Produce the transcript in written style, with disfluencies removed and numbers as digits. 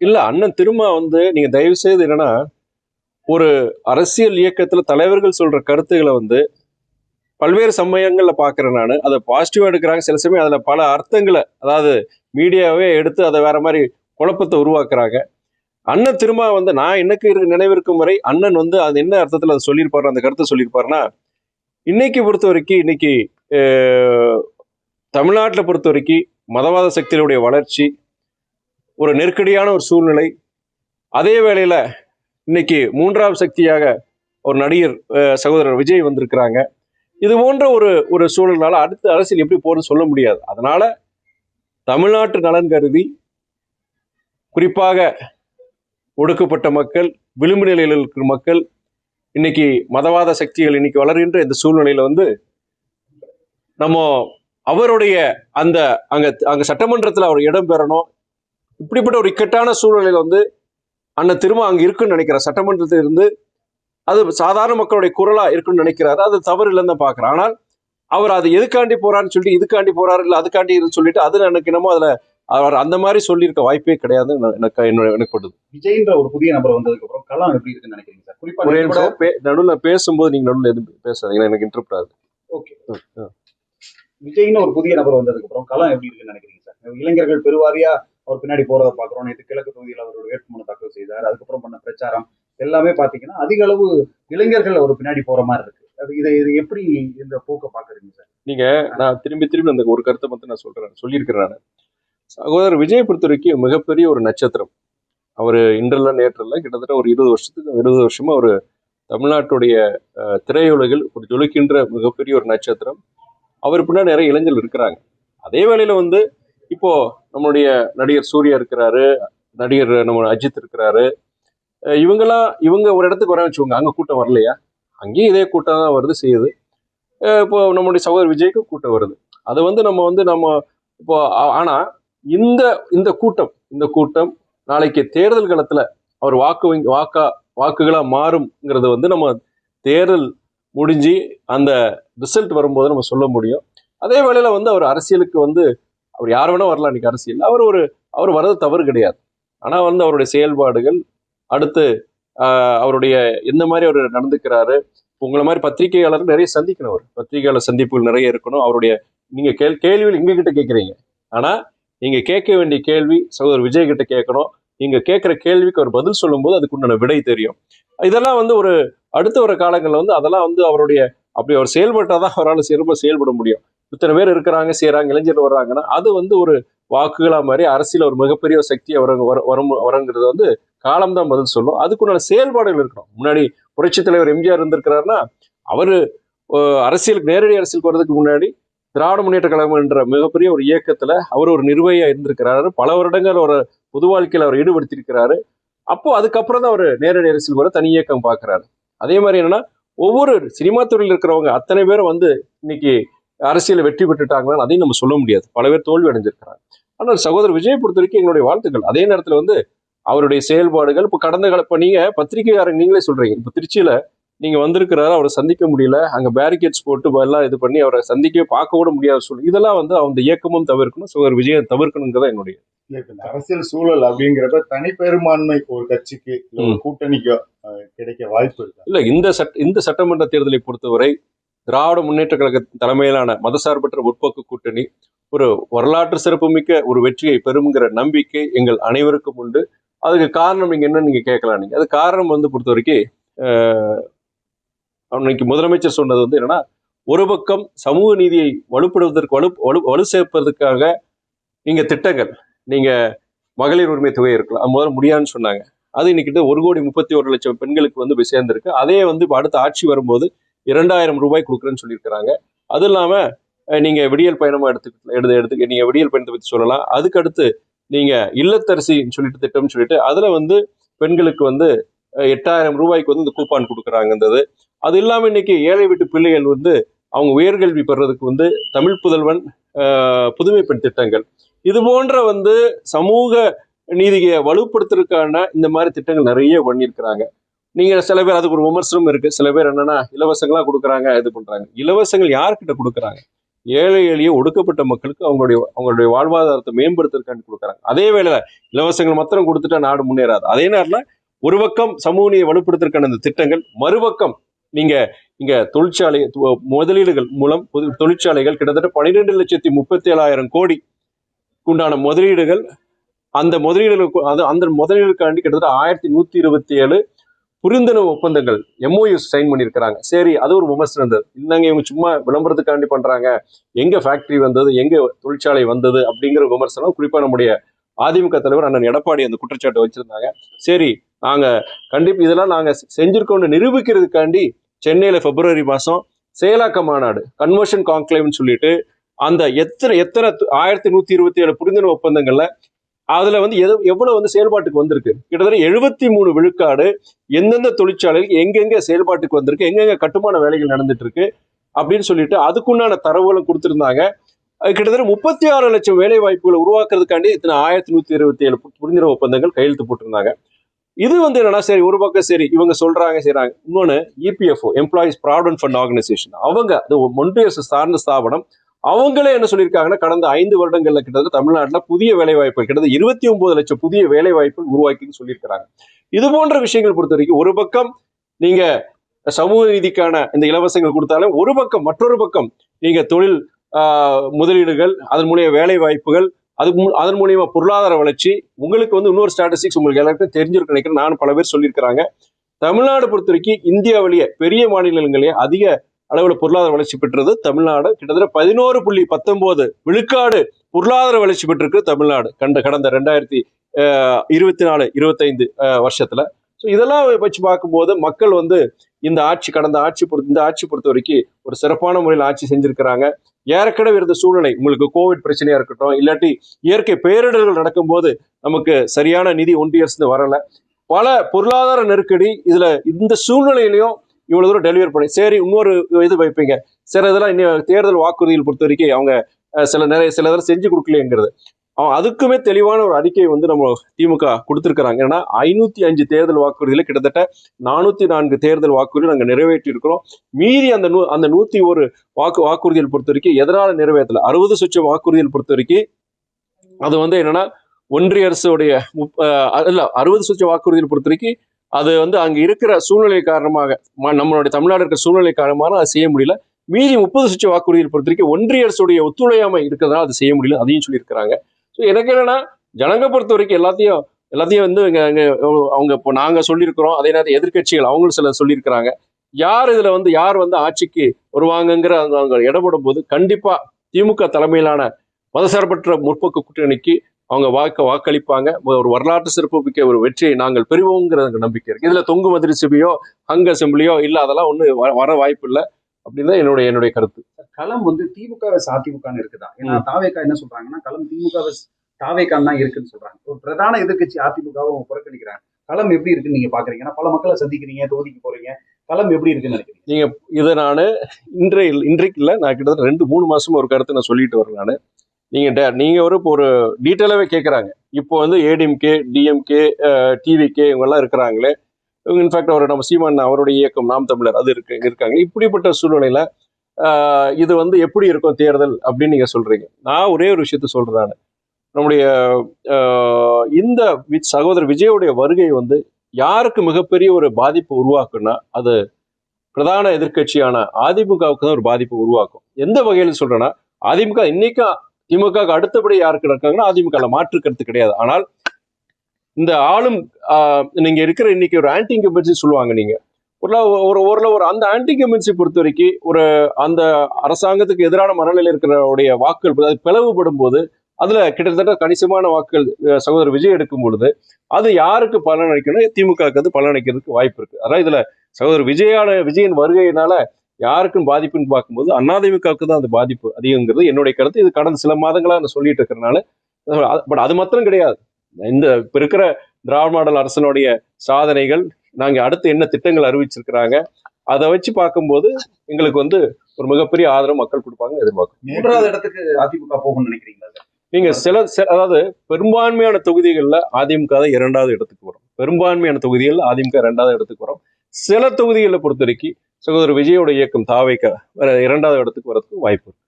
இல்ல அண்ணன் திரும்ப நீங்க தயவு செய்து என்னன்னா ஒரு அரசியல் இயக்கத்துல தலைவர்கள் சொல்ற கருத்துக்களை பல்வேறு சமயங்கள்ல பாக்குறேன். நான் அதை பாசிட்டிவா எடுக்கிறாங்க, சில சமயம் அதுல பல அர்த்தங்களை, அதாவது மீடியாவே எடுத்து அதை வேற மாதிரி குழப்பத்தை உருவாக்குறாங்க. அண்ணன் திரும்ப நான் எனக்கு நினைவிருக்கும் வரை அண்ணன் அது என்ன அர்த்தத்துல அதை சொல்லியிருப்பாரு, அந்த கருத்தை சொல்லியிருப்பாருன்னா, இன்னைக்கு பொறுத்த வரைக்கும் இன்னைக்கு தமிழ்நாட்டில் பொறுத்த வரைக்கும் மதவாத சக்திகளுடைய வளர்ச்சி, ஒரு நெருக்கடியான ஒரு சூழ்நிலை, அதே வேளையில இன்னைக்கு மூன்றாவது சக்தியாக ஒரு நடிகர் சகோதரர் விஜய் வந்திருக்கிறாங்க. இது போன்ற ஒரு சூழல்னால அடுத்த அரசியல் எப்படி போறதுன்னு சொல்ல முடியாது. அதனால தமிழ்நாட்டு நலன் கருதி, குறிப்பாக ஒடுக்கப்பட்ட மக்கள், விளிம்பு நிலையில் இருக்கிற மக்கள், இன்னைக்கு மதவாத சக்திகள் இன்னைக்கு வளர்கின்ற இந்த சூழ்நிலையில நம்ம அவருடைய அந்த அங்க சட்டமன்றத்தில் அவர் இடம் பெறணும். இப்படிப்பட்ட ஒரு இக்கட்டான சூழ்நிலையில அண்ணன் திரும்ப அங்க இருக்குன்னு நினைக்கிற சட்டமன்றத்தில் இருந்து அது சாதாரண மக்களுடைய குரலா இருக்குன்னு நினைக்கிறாரு. அது தவறு இல்லைன்னு தான் பாக்குறேன். ஆனால் அவர் அது எதுக்காண்டி போறாருன்னு சொல்லிட்டு இதுக்காண்டி போறாரு இல்ல அதுக்காண்டி சொல்லிட்டு அது எனக்கு என்னமோ அதுல அவர் அந்த மாதிரி சொல்லியிருக்க வாய்ப்பே கிடையாது எனக்கு படுது. விஜய்ன்ற ஒரு புதிய நபர் வந்ததுக்கு அப்புறம் களம் எப்படி இருக்குன்னு நினைக்கிறீங்க சார்? குறிப்பா நடுவில் பேசும்போது நீங்க நடுவில் எதுவும் பேசாதீங்க, எனக்கு இன்டரப்ட் ஆகுது. ஓகே, விஜய்னு ஒரு புதிய நபர் வந்ததுக்கு அப்புறம் களம் எப்படி இருக்குன்னு நினைக்கிறீங்க சார்? இளைஞர்கள் பெருவாரியா அவர் பின்னாடி போறதை பாக்குறோம். நேற்று கிழக்கு தொகுதியில் அவரோட வேட்புமனு தாக்கல் செய்தார். அதுக்கப்புறம் பண்ண பிரச்சாரம் எல்லாமே பாத்தீங்கன்னா அதிக அளவு இளைஞர்கள் அவர் பின்னாடி போற மாதிரி இருக்கு. இது எப்படி இந்த போக்க பாக்குறீங்க சார்? நீங்க நான் திரும்பி அந்த ஒரு கருத்தை மட்டும் நான் சொல்லியிருக்கிறேன். சகோதரர் விஜய் பொறுத்த வரைக்கும் மிகப்பெரிய ஒரு நட்சத்திரம். அவர் இன்றல்ல நேற்றல்ல கிட்டத்தட்ட ஒரு 20 வருஷமா ஒரு தமிழ்நாட்டுடைய திரையுலகில் ஒரு ஜொலிக்கின்ற மிகப்பெரிய ஒரு நட்சத்திரம். அவர் பின்னாடி நிறைய இளைஞர்கள் இருக்கிறாங்க. அதே வேளையில இப்போ நம்மளுடைய நடிகர் சூர்யா இருக்கிறாரு, நடிகர் நம்ம அஜித் இருக்கிறாரு. இவங்க ஒரு இடத்துக்கு வர வச்சுக்கோங்க, அங்க கூட்டம் வரலையா? அங்கேயும் இதே கூட்டம் தான் வருது செய்யுது. இப்போ நம்மளுடைய சகோதரர் விஜய்க்கும் கூட்டம் வருது. அது நம்ம இப்போ ஆனா இந்த கூட்டம் நாளைக்கு தேர்தல் காலத்துல அவர் வாக்குகளா மாறும்ங்கிறது நம்ம தேர்தல் முடிஞ்சு அந்த ரிசல்ட் வரும்போது நம்ம சொல்ல முடியும். அதே வேளையில அவர் அரசியலுக்கு அவர் யார் வேணா வரலாம். இன்னைக்கு அரசியல் அவர் வர்றது தவறு கிடையாது. ஆனா அவருடைய செயல்பாடுகள், அடுத்து அவருடைய எந்த மாதிரி அவர் நடந்துக்கிறாரு, உங்களை மாதிரி பத்திரிகையாளர் நிறைய சந்திக்கணும். அவர் பத்திரிகையாளர் சந்திப்புகள் நிறைய இருக்கணும். அவருடைய நீங்க கேள்விகள் எங்க கிட்ட கேட்குறீங்க, ஆனா நீங்க கேட்க வேண்டிய கேள்வி சகோதரர் விஜய் கிட்ட கேட்கணும். நீங்க கேட்கிற கேள்விக்கு அவர் பதில் சொல்லும் போது அதுக்குண்டான விடை தெரியும். இதெல்லாம் ஒரு அடுத்த வர காலங்கள்ல அதெல்லாம் அவருடைய அப்படி அவர் செயல்பட்டாதான் அவரால் செயல்பட முடியும். இத்தனை பேர் இருக்கிறாங்க, செய்யறாங்க, இளைஞர் வர்றாங்கன்னா அது ஒரு வாக்குகளா மாதிரி அரசியல் ஒரு மிகப்பெரிய சக்தியை வரங்கிறது காலம்தான் பதில் சொல்லும். அதுக்குண்டான செயல்பாடுகள் இருக்கணும். முன்னாடி புரட்சி தலைவர் எம்ஜிஆர் இருந்திருக்கிறாருன்னா அவரு அரசியலுக்கு நேரடி அரசியலுக்கு வர்றதுக்கு முன்னாடி திராவிட முன்னேற்ற கழகம் என்ற மிகப்பெரிய ஒரு இயக்கத்துல அவர் ஒரு நிர்வாகியா இருந்திருக்கிறாரு. பல வருடங்கள் ஒரு பொது வாழ்க்கையில் அவர் ஈடுபடுத்தியிருக்கிறாரு. அப்போ அதுக்கப்புறம் தான் அவர் நேரடி அரசியல் வர தனி இயக்கம் பார்க்கிறாரு. அதே மாதிரி என்னன்னா ஒவ்வொரு சினிமா துறையில் இருக்கிறவங்க அத்தனை பேரும் இன்னைக்கு அரசியலை வெற்றி பெற்றுட்டாங்கன்னு அதையும் நம்ம சொல்ல முடியாது. பல பேர் தோல்வி அடைஞ்சிருக்கிறாங்க. ஆனால் சகோதரர் விஜய் பொறுத்த வரைக்கும் எங்களுடைய வாழ்த்துக்கள். அதே நேரத்துல அவருடைய செயல்பாடுகள் இப்போ கடந்த கால இப்போ நீங்க பத்திரிகையாளர் நீங்களே சொல்றீங்க, இப்போ திருச்சியில நீங்க வந்திருக்கிறாரு, அவரை சந்திக்க முடியல, அங்க பேரிகேட்ஸ் போட்டு எல்லாம் இது பண்ணி அவரை சந்திக்கவே பார்க்க கூட முடியாத சூழல். இதெல்லாம் அந்த இயக்கமும் தவிர்க்கணும், சகோதரர் விஜயை தவிர்க்கணுங்கிறதா என்னுடைய அரசியல் சூழல். அப்படிங்கிறப்ப தனிப்பெரும்பான்மை ஒரு கட்சிக்கு கூட்டணிக்கு கிடைக்க வாய்ப்பு இருக்கு இல்ல. இந்த சட்டமன்ற தேர்தலை பொறுத்தவரை திராவிட முன்னேற்ற கழக தலைமையிலான மதசார்பற்ற முற்போக்கு கூட்டணி ஒரு வரலாற்று சிறப்புமிக்க ஒரு வெற்றியை பெறுங்கிற நம்பிக்கை எங்கள் அனைவருக்கும் உண்டு. அதுக்கு காரணம் நீங்க என்னன்னு நீங்க கேட்கலாம். நீங்க அது காரணம் பொறுத்த வரைக்கும் அன்னைக்கு முதலமைச்சர் சொன்னது என்னன்னா, ஒரு பக்கம் சமூக நீதியை வலு சேர்ப்பதற்காக நீங்க திட்டங்கள், நீங்க மகளிர் உரிமை தொகை இருக்கலாம், அது முதல்ல முடியாதுன்னு சொன்னாங்க. அது இன்னைக்கு 1,31,00,000 பெண்களுக்கு போய் சேர்ந்திருக்கு. அதே அடுத்த ஆட்சி வரும்போது 2,000 ரூபாய் கொடுக்குறேன்னு சொல்லியிருக்கிறாங்க. அது இல்லாம நீங்க விடியல் பயணமா எடுத்து நீங்க விடியல் பயணத்தை பத்தி சொல்லலாம். அதுக்கு அடுத்து நீங்க இல்லத்தரசின்னு சொல்லிட்டு திட்டம்னு சொல்லிட்டு அதுல பெண்களுக்கு 8,000 ரூபாய்க்கு இந்த கூப்பான் கொடுக்குறாங்கன்றது. அது இல்லாம இன்னைக்கு ஏழை வீட்டு பிள்ளைகள் அவங்க உயர்கல்வி பெறதுக்கு தமிழ் புதல்வன், புதுமை பெண் திட்டங்கள், இது போன்ற சமூக நீதியை வலுப்படுத்துறதுக்கான இந்த மாதிரி திட்டங்கள் நிறைய பண்ணியிருக்கிறாங்க. நீங்க சில பேர் அதுக்கு ஒரு விமர்சனம் இருக்கு. சில பேர் என்னன்னா இலவசங்களா கொடுக்குறாங்க, இது பண்றாங்க. இலவசங்கள் யார்கிட்ட கொடுக்குறாங்க? ஏழை எளிய ஒடுக்கப்பட்ட மக்களுக்கு அவங்களுடைய வாழ்வாதாரத்தை மேம்படுத்துறதுக்காண்டி கொடுக்குறாங்க. அதே வேளையில இலவசங்கள் மாத்திரம் கொடுத்துட்டா நாடு முன்னேறாது. அதே நேரத்தில் ஒரு பக்கம் சமூக நீதியை வலுப்படுத்துறதுக்கான இந்த திட்டங்கள், மறுபக்கம் நீங்க இங்க தொழிற்சாலை முதலீடுகள் மூலம் தொழிற்சாலைகள் கிட்டத்தட்ட 12,37,000 கோடி உண்டான முதலீடுகள், அந்த முதலீடுகளுக்கு அந்த முதலீடுக்காண்டி கிட்டத்தட்ட 1127 புரிந்துணர்வு ஒப்பந்தங்கள் MOU சைன் பண்ணியிருக்கிறாங்க. சரி, அது ஒரு விமர்சனம் இருந்தது. இல்லைங்க, இவங்க சும்மா விளம்பரத்துக்காண்டி பண்றாங்க, எங்க ஃபேக்டரி வந்தது, எங்க தொழிற்சாலை வந்தது அப்படிங்கிற விமர்சனம் குறிப்பா நம்முடைய அதிமுக தலைவர் அண்ணன் எடப்பாடி அந்த குற்றச்சாட்டை வச்சிருந்தாங்க. சரி, நாங்க கண்டிப்பா இதெல்லாம் நாங்க செஞ்சிருக்கோம்னு நிரூபிக்கிறதுக்காண்டி சென்னையில February மாசம் செயலாக்க மாநாடு, கன்வர்ஷன் கான்க்ளேவ்னு சொல்லிட்டு அந்த எத்தனை 1127 புரிந்துணர்வு ஒப்பந்தங்கள்ல அதுல எவ்வளவு செயல்பாட்டுக்கு வந்திருக்கு, கிட்டத்தட்ட 73 விழுக்காடு எந்தெந்த தொழிற்சாலைகள் எங்கெங்க செயல்பாட்டுக்கு வந்திருக்கு, எங்கெங்க கட்டுமான வேலைகள் நடந்துட்டு இருக்கு அப்படின்னு சொல்லிட்டு அதுக்குண்டான தரவுகளும் கொடுத்திருந்தாங்க. கிட்டத்தட்ட 36 லட்சம் வேலை வாய்ப்புகளை உருவாக்குறதுக்காண்டி இத்தனை 1127 புரிந்துணர்வு ஒப்பந்தங்கள் கையெழுத்து போட்டிருந்தாங்க. இது என்னன்னா, சரி ஒரு பக்கம் சரி இவங்க சொல்றாங்க செய்யறாங்க. இன்னொன்னு EPFO, employees provident fund organisation, அவங்க அது ஒன்றிய அரசு சார்ந்த ஸ்தாபனம். அவங்களே என்ன சொல்லியிருக்காங்கன்னா, கடந்த 5 வருடங்கள்ல கிட்டத்தட்ட தமிழ்நாட்டில் புதிய வேலை வாய்ப்புகள் கிட்டத்தட்ட 29 லட்சம் புதிய வேலை வாய்ப்புகள் உருவாக்கின்னு சொல்லியிருக்கிறாங்க. இது போன்ற விஷயங்கள் பொறுத்த வரைக்கும் ஒரு பக்கம் நீங்க சமூக நீதிக்கான இந்த இலவசங்கள் கொடுத்தாலும், ஒரு பக்கம் மற்றொரு பக்கம் நீங்க தொழில் முதலீடுகள், அதன் மூலிய வேலை வாய்ப்புகள், அதன் மூலியமா பொருளாதார வளர்ச்சி. உங்களுக்கு இன்னொரு ஸ்டாட்டிஸ்டிக்ஸ் உங்களுக்கு எல்லாருக்கும் தெரிஞ்சிருக்கு நினைக்கிறேன், நானும் பல பேர் சொல்லியிருக்கிறாங்க. தமிழ்நாடு பொறுத்த வரைக்கும் இந்தியாவிலேயே பெரிய மாநிலங்களிலேயே அதிக அளவுல பொருளாதார வளர்ச்சி பெற்றது தமிழ்நாடு. கிட்டத்தட்ட 11.19 விழுக்காடு பொருளாதார வளர்ச்சி பெற்றிருக்கு தமிழ்நாடு கடந்த 2024-25 வருஷத்துல. ஸோ இதெல்லாம் வச்சு பார்க்கும்போது மக்கள் இந்த ஆட்சி பொறுத்த வரைக்கும் ஒரு சிறப்பான முறையில் ஆட்சி செஞ்சிருக்கிறாங்க. ஏற்கனவே இருந்த சூழ்நிலை, உங்களுக்கு கோவிட் பிரச்சனையா இருக்கட்டும், இல்லாட்டி இயற்கை பேரிடர்கள் நடக்கும்போது நமக்கு சரியான நிதி ஒன்றிய அரசு வரல, பல பொருளாதார நெருக்கடி. இதுல இந்த சூழ்நிலையிலையும் இவ்வளவு தூரம் டெலிவரி பண்ணி, சரி இன்னொரு இது வைப்பீங்க, சில இதெல்லாம் இன்னும் தேர்தல் வாக்குறுதிகள் பொறுத்த வரைக்கும் அவங்க சில இதெல்லாம் செஞ்சு கொடுக்கலைங்கிறது. அதுக்குமே தெளிவான ஒரு அறிக்கை நம்ம திமுக கொடுத்திருக்கிறாங்க. ஏன்னா 505 தேர்தல் வாக்குறுதியில கிட்டத்தட்ட 404 தேர்தல் வாக்குறுதி நாங்க நிறைவேற்றி இருக்கிறோம். மீறி அந்த 101 வாக்குறுதிகள் பொறுத்த வரைக்கும் எதனால நிறைவேற்றல, 60% வாக்குறுதிகள் பொறுத்த வரைக்கும் அது என்னன்னா ஒன்றிய அரசுடைய 60% வாக்குறுதிகள் பொறுத்த வரைக்கும் அது அங்க இருக்கிற சூழ்நிலை காரணமாக, நம்மளுடைய தமிழ்நாடு இருக்கிற சூழ்நிலை காரணமாக அது செய்ய முடியல. மீதி 30% வாக்குறுதிகள் பொறுத்த வரைக்கும் ஒன்றிய அரசுடைய ஒத்துழையாமை இருக்கிறதுனால அது செய்ய முடியல, அதையும் சொல்லியிருக்கிறாங்க. ஸோ எனக்கு என்னன்னா, ஜனங்க பொறுத்த வரைக்கும் எல்லாத்தையும் அவங்க இப்போ நாங்க சொல்லியிருக்கிறோம், அதே நேரத்தில் எதிர்கட்சிகள் அவங்களும் சில சொல்லியிருக்கிறாங்க. யார் இதுல யார் ஆட்சிக்கு வருவாங்கங்கிற அவங்க இடப்படும் போது கண்டிப்பா திமுக தலைமையிலான மதசார்பற்ற முற்போக்கு கூட்டணிக்கு அவங்க வாக்களிப்பாங்க. ஒரு வரலாற்று சிறப்புமிக்க ஒரு வெற்றியை நாங்கள் பெறுவோங்கிற நம்பிக்கை இருக்கு. இதுல தொங்கு மதுரை சபையோ ஹங்க அசம்பிளியோ இல்ல, அதெல்லாம் வர வாய்ப்பு இல்லை அப்படின்னு தான் என்னுடைய கருத்து. களம் திமுக அதிமுகன்னு இருக்குதான். ஏன்னா தாவேக்கா என்ன சொல்றாங்கன்னா, களம் திமுக தாவேக்கான் தான் இருக்குன்னு சொல்றாங்க. ஒரு பிரதான எதிர்கட்சி அதிமுகவை புறக்கணிக்கிறாங்க. களம் எப்படி இருக்குன்னு நீங்க பாக்குறீங்கன்னா, பல மக்களை சந்திக்கிறீங்க, தொகுதிக்கு போறீங்க, களம் எப்படி இருக்குன்னு நினைக்கிறீங்க நீங்க? இதை நான் இன்றைக்கு இல்லை, நான் கிட்டத்தட்ட 2-3 மாசமா ஒரு கருத்தை நான் சொல்லிட்டு வரேன். நான் நீங்க ஒரு டீட்டெயிலாவே கேட்கறாங்க. இப்போ ஏடிஎம்கே, டிஎம்கே, டிவிகே இவங்க எல்லாம் இருக்கிறாங்களே, இன்ஃபேக்ட் நம்ம சீமான் அவருடைய இயக்கம் நாம் தமிழர் அது இருக்காங்க. இப்படிப்பட்ட சூழ்நிலையில இது எப்படி இருக்கும் தேர்தல் அப்படின்னு நீங்க சொல்றீங்க. நான் ஒரே ஒரு விஷயத்த சொல்றேன். நம்முடைய இந்த சகோதரர் விஜயோடைய வருகை யாருக்கு மிகப்பெரிய ஒரு பாதிப்பு உருவாக்குன்னா, அது பிரதான எதிர்கட்சியான அதிமுகவுக்கு தான் ஒரு பாதிப்பு உருவாக்கும். எந்த வகையில் சொல்றேன்னா, அதிமுக இன்னைக்கு திமுக அடுத்தபடி யாருக்கு இருக்காங்கன்னா அதிமுக மாற்று கருத்து கிடையாது. ஆனால் இந்த ஆளும் நீங்க இருக்கிற இன்னைக்கு ஒரு ஆன்டி இன்கம்பன்சி சொல்லுவாங்க. நீங்க ஒரு அந்த ஆன்டி இன்கம்பன்சி பொறுத்த வரைக்கும் அந்த அரசாங்கத்துக்கு எதிரான மனநிலையில் இருக்கிற வாக்குகள் அது பிளவுபடும் போது அதுல கிட்டத்தட்ட கணிசமான வாக்குகள் சகோதரர் விஜய் எடுக்கும் பொழுது அது யாருக்கு பலனளிக்கணும், திமுக பலனளிக்கிறதுக்கு வாய்ப்பு இருக்கு. அதான் இதுல சகோதரர் விஜயின் வருகையினால யாருக்கும் பாதிப்புன்னு பார்க்கும்போது அதிமுகவுக்கு தான் அந்த பாதிப்பு அதிகங்கிறது என்னுடைய கருத்து. இது கடந்த சில மாதங்களா நான் சொல்லிட்டு இருக்கிறனால. பட் அது மாத்திரம் கிடையாது. இந்த இப்ப இருக்கிற திராவிட மாடல் அரசனுடைய சாதனைகள், நாங்க அடுத்து என்ன திட்டங்கள் அறிவிச்சிருக்கிறாங்க, அதை வச்சு பார்க்கும்போது எங்களுக்கு ஒரு மிகப்பெரிய ஆதரவு மக்கள் கொடுப்பாங்க எதிர்பார்க்கும். 3வது இடத்துக்கு அதிமுக போகும்னு நினைக்கிறீங்களா? நீங்க அதாவது பெரும்பான்மையான தொகுதிகளில் அதிமுக தான் 2வது இடத்துக்கு வரும். பெரும்பான்மையான தொகுதிகள் அதிமுக 2வது இடத்துக்கு வரும். சில தொகுதிகளை பொறுத்த வரைக்கும் சகோதரர் விஜயோட இயக்கம் தாவேக்கா 2வது இடத்துக்கு வரதுக்கு வாய்ப்பு இருக்கு.